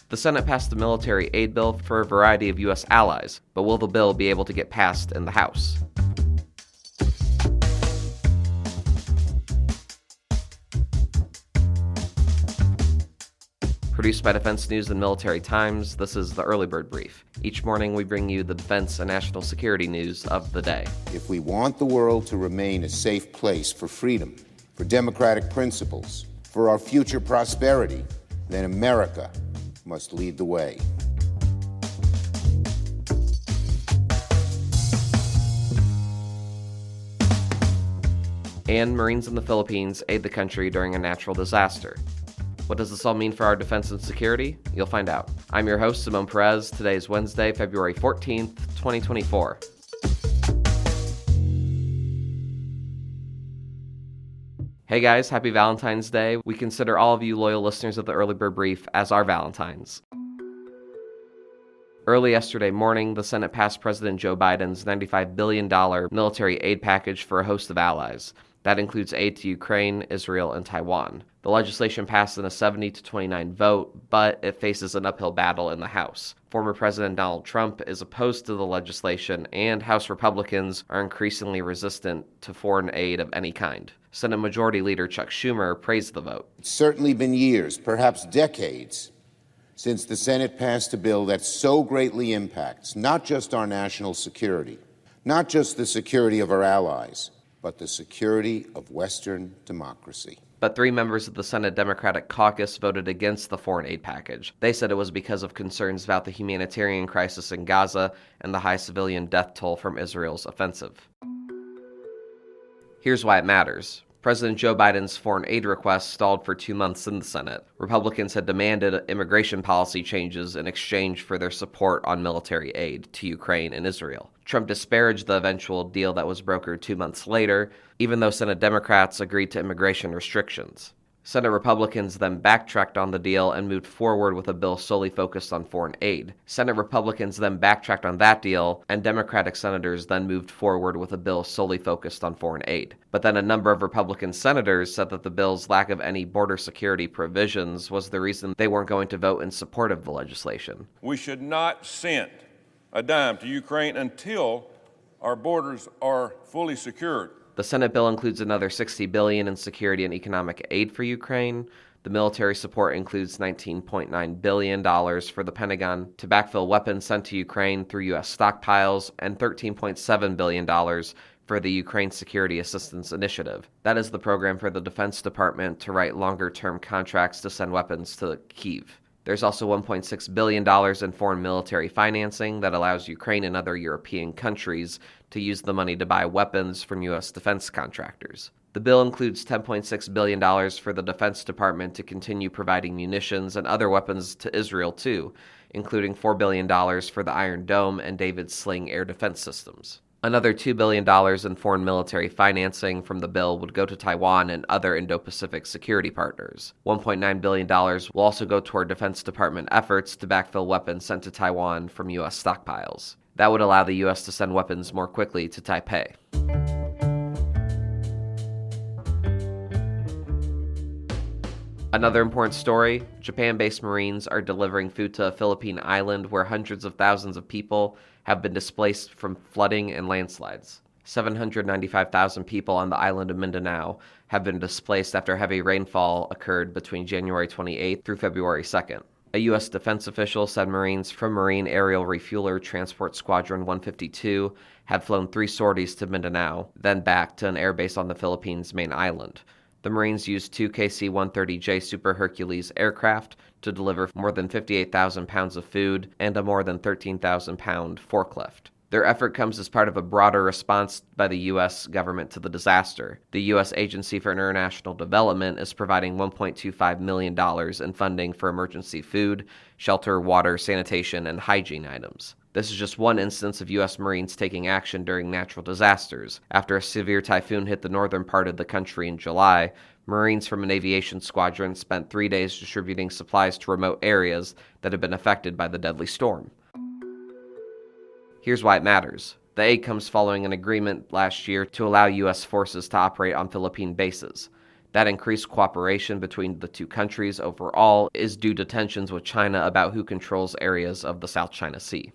The Senate passed the military aid bill for a variety of U.S. allies, but will the bill be able to get passed in the House? Produced by Defense News and Military Times, this is the Early Bird Brief. Each morning we bring you the defense and national security news of the day. If we want the world to remain a safe place for freedom, for democratic principles, for our future prosperity, then America must lead the way. And Marines in the Philippines aid the country during a natural disaster. What does this all mean for our defense and security? You'll find out. I'm your host, Simone Perez. Today is Wednesday, February 14th, 2024. Hey guys, happy Valentine's Day. We consider all of you loyal listeners of the Early Bird Brief as our Valentines. Early yesterday morning, the Senate passed President Joe Biden's $95 billion military aid package for a host of allies. That includes aid to Ukraine, Israel, and Taiwan. The legislation passed in a 70-29 vote, but it faces an uphill battle in the House. Former President Donald Trump is opposed to the legislation, and House Republicans are increasingly resistant to foreign aid of any kind. Senate Majority Leader Chuck Schumer praised the vote. It's certainly been years, perhaps decades, since the Senate passed a bill that so greatly impacts not just our national security, not just the security of our allies, but the security of Western democracy. But 3 members of the Senate Democratic caucus voted against the foreign aid package. They said it was because of concerns about the humanitarian crisis in Gaza and the high civilian death toll from Israel's offensive. Here's why it matters. President Joe Biden's foreign aid request stalled for 2 months in the Senate. Republicans had demanded immigration policy changes in exchange for their support on military aid to Ukraine and Israel. Trump disparaged the eventual deal that was brokered 2 months later, even though Senate Democrats agreed to immigration restrictions. Senate Republicans then backtracked on the deal and moved forward with a bill solely focused on foreign aid. Senate Republicans then backtracked on that deal, and Democratic senators then moved forward with a bill solely focused on foreign aid. But then a number of Republican senators said that the bill's lack of any border security provisions was the reason they weren't going to vote in support of the legislation. We should not send a dime to Ukraine until our borders are fully secured. The Senate bill includes another $60 billion in security and economic aid for Ukraine. The military support includes $19.9 billion for the Pentagon to backfill weapons sent to Ukraine through U.S. stockpiles and $13.7 billion for the Ukraine Security Assistance Initiative. That is the program for the Defense Department to write longer-term contracts to send weapons to Kyiv. There's also $1.6 billion in foreign military financing that allows Ukraine and other European countries to use the money to buy weapons from U.S. defense contractors. The bill includes $10.6 billion for the Defense Department to continue providing munitions and other weapons to Israel, too, including $4 billion for the Iron Dome and David's Sling air defense systems. Another $2 billion in foreign military financing from the bill would go to Taiwan and other Indo-Pacific security partners. $1.9 billion will also go toward Defense Department efforts to backfill weapons sent to Taiwan from U.S. stockpiles. That would allow the U.S. to send weapons more quickly to Taipei. Another important story, Japan-based Marines are delivering food to a Philippine island where hundreds of thousands of people have been displaced from flooding and landslides. 795,000 people on the island of Mindanao have been displaced after heavy rainfall occurred between January 28th through February 2nd. A U.S. defense official said Marines from Marine Aerial Refueler Transport Squadron 152 had flown 3 sorties to Mindanao, then back to an airbase on the Philippines' main island. The Marines used 2 KC-130J Super Hercules aircraft to deliver more than 58,000 pounds of food and a more than 13,000-pound forklift. Their effort comes as part of a broader response by the U.S. government to the disaster. The U.S. Agency for International Development is providing $1.25 million in funding for emergency food, shelter, water, sanitation, and hygiene items. This is just one instance of U.S. Marines taking action during natural disasters. After a severe typhoon hit the northern part of the country in July, Marines from an aviation squadron spent 3 days distributing supplies to remote areas that had been affected by the deadly storm. Here's why it matters. The aid comes following an agreement last year to allow U.S. forces to operate on Philippine bases. That increased cooperation between the two countries overall is due to tensions with China about who controls areas of the South China Sea.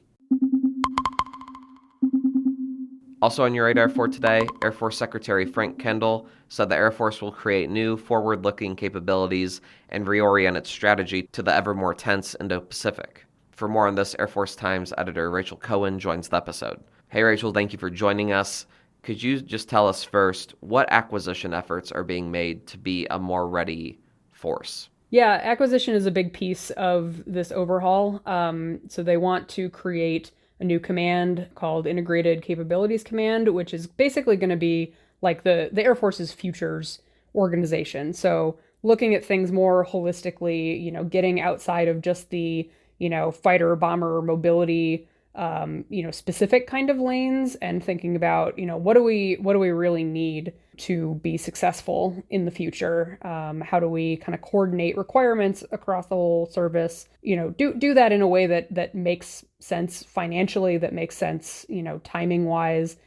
Also on your radar for today, Air Force Secretary Frank Kendall said the Air Force will create new forward-looking capabilities and reorient its strategy to the ever more tense Indo-Pacific. For more on this, Air Force Times editor Rachel Cohen joins the episode. Hey Rachel, thank you for joining us. Could you just tell us first what acquisition efforts are being made to be a more ready force? Yeah, acquisition is a big piece of this overhaul. So they want to create a new command called Integrated Capabilities Command, which is basically going to be like the Air Force's futures organization. So looking at things more holistically, getting outside of just the, fighter, bomber, mobility, specific kind of lanes and thinking about, what do we really need to be successful in the future? How do we kind of coordinate requirements across the whole service? Do that in a way that makes sense financially, that makes sense, timing wise.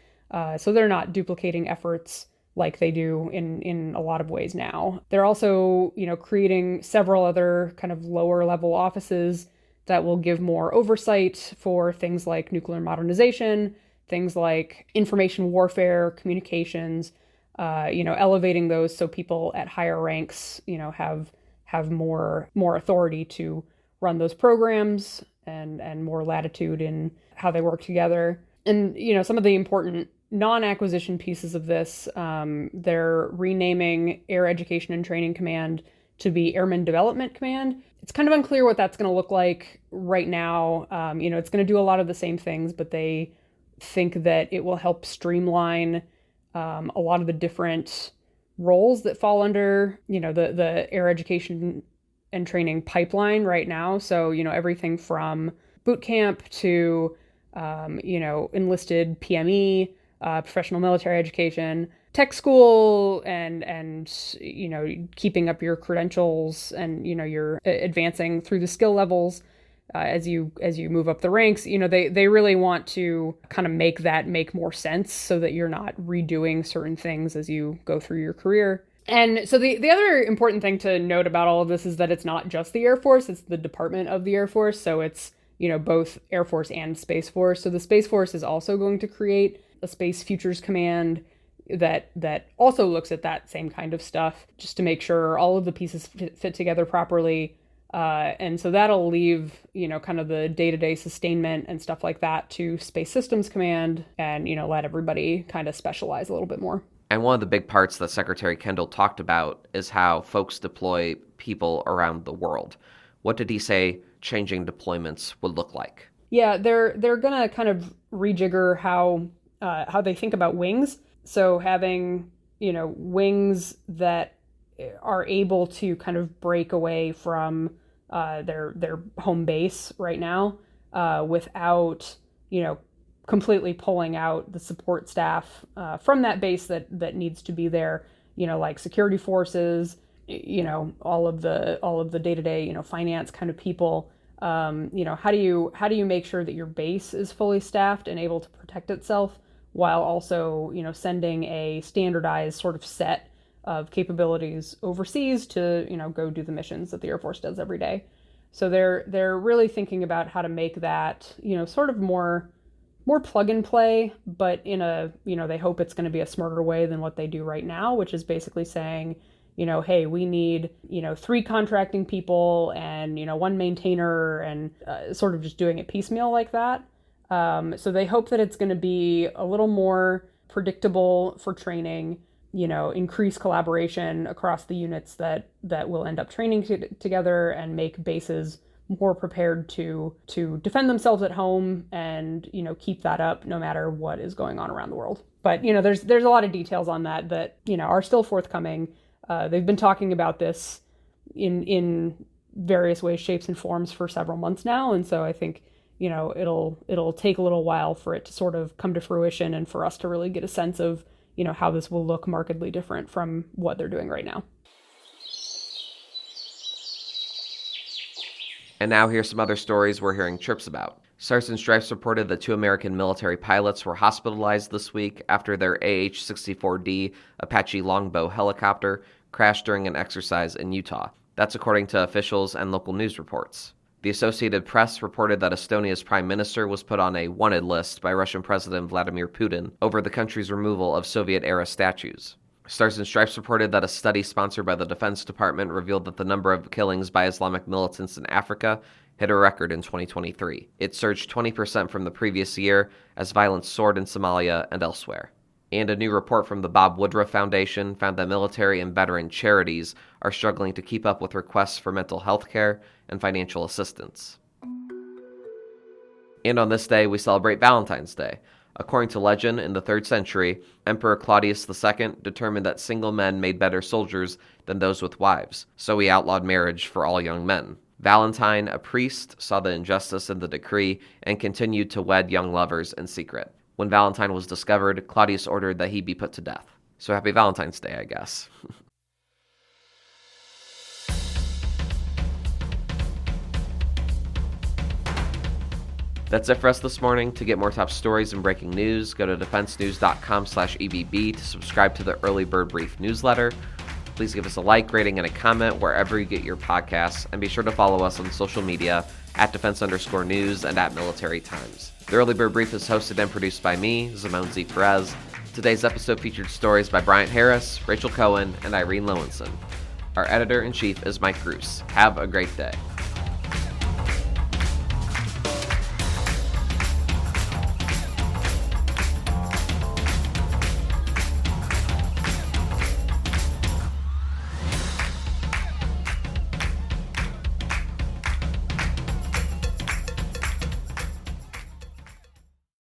So they're not duplicating efforts like they do in a lot of ways now. They're also, creating several other kind of lower level offices that will give more oversight for things like nuclear modernization, things like information warfare, communications, elevating those so people at higher ranks, have more authority to run those programs and more latitude in how they work together. And, some of the important non-acquisition pieces of this, they're renaming Air Education and Training Command to be Airman Development Command. It's kind of unclear what that's going to look like right now. It's going to do a lot of the same things, but they think that it will help streamline a lot of the different roles that fall under, the air education and training pipeline right now. So, everything from boot camp to, enlisted PME, professional military education, tech school, and keeping up your credentials and you're advancing through the skill levels as you move up the ranks. They really want to kind of make more sense so that you're not redoing certain things as you go through your career. And so the other important thing to note about all of this is that it's not just the Air Force, it's the Department of the Air Force. So it's both Air Force and Space Force. So the Space Force is also going to create a Space Futures Command that also looks at that same kind of stuff, just to make sure all of the pieces fit together properly. And so that'll leave, kind of the day-to-day sustainment and stuff like that to Space Systems Command and, let everybody kind of specialize a little bit more. And one of the big parts that Secretary Kendall talked about is how folks deploy people around the world. What did he say changing deployments would look like? Yeah, they're going to kind of rejigger how they think about wings. So having, wings that are able to kind of break away from their home base right now without, completely pulling out the support staff from that base that needs to be there, like security forces, all of the day-to-day, finance kind of people. How do you make sure that your base is fully staffed and able to protect itself while also, sending a standardized sort of set of capabilities overseas to, go do the missions that the Air Force does every day. So they're really thinking about how to make that, sort of more plug and play, but in a, they hope it's going to be a smarter way than what they do right now, which is basically saying, hey, we need, 3 contracting people and, 1 maintainer and sort of just doing it piecemeal like that. So they hope that it's going to be a little more predictable for training, increase collaboration across the units that will end up training together and make bases more prepared to defend themselves at home and, keep that up no matter what is going on around the world. But, there's a lot of details on that, are still forthcoming. They've been talking about this in various ways, shapes, and forms for several months now. And so I think, it'll take a little while for it to sort of come to fruition and for us to really get a sense of, how this will look markedly different from what they're doing right now. And now here's some other stories we're hearing chirps about. Stars and Stripes reported that 2 American military pilots were hospitalized this week after their AH-64D Apache Longbow helicopter crashed during an exercise in Utah. That's according to officials and local news reports. The Associated Press reported that Estonia's prime minister was put on a wanted list by Russian President Vladimir Putin over the country's removal of Soviet-era statues. Stars and Stripes reported that a study sponsored by the Defense Department revealed that the number of killings by Islamic militants in Africa hit a record in 2023. It surged 20% from the previous year as violence soared in Somalia and elsewhere. And a new report from the Bob Woodruff Foundation found that military and veteran charities are struggling to keep up with requests for mental health care and financial assistance. And on this day, we celebrate Valentine's Day. According to legend, in the 3rd century, Emperor Claudius II determined that single men made better soldiers than those with wives, so he outlawed marriage for all young men. Valentine, a priest, saw the injustice in the decree and continued to wed young lovers in secret. When Valentine was discovered, Claudius ordered that he be put to death. So happy Valentine's Day, I guess. That's it for us this morning. To get more top stories and breaking news, go to defensenews.com/EBB to subscribe to the Early Bird Brief newsletter. Please give us a like, rating, and a comment wherever you get your podcasts, and be sure to follow us on social media at @defense_news and @military times. The Early Bird Brief is hosted and produced by me, Zamone Z. Perez. Today's episode featured stories by Bryant Harris, Rachel Cohen, and Irene Lowenson. Our editor-in-chief is Mike Roos. Have a great day.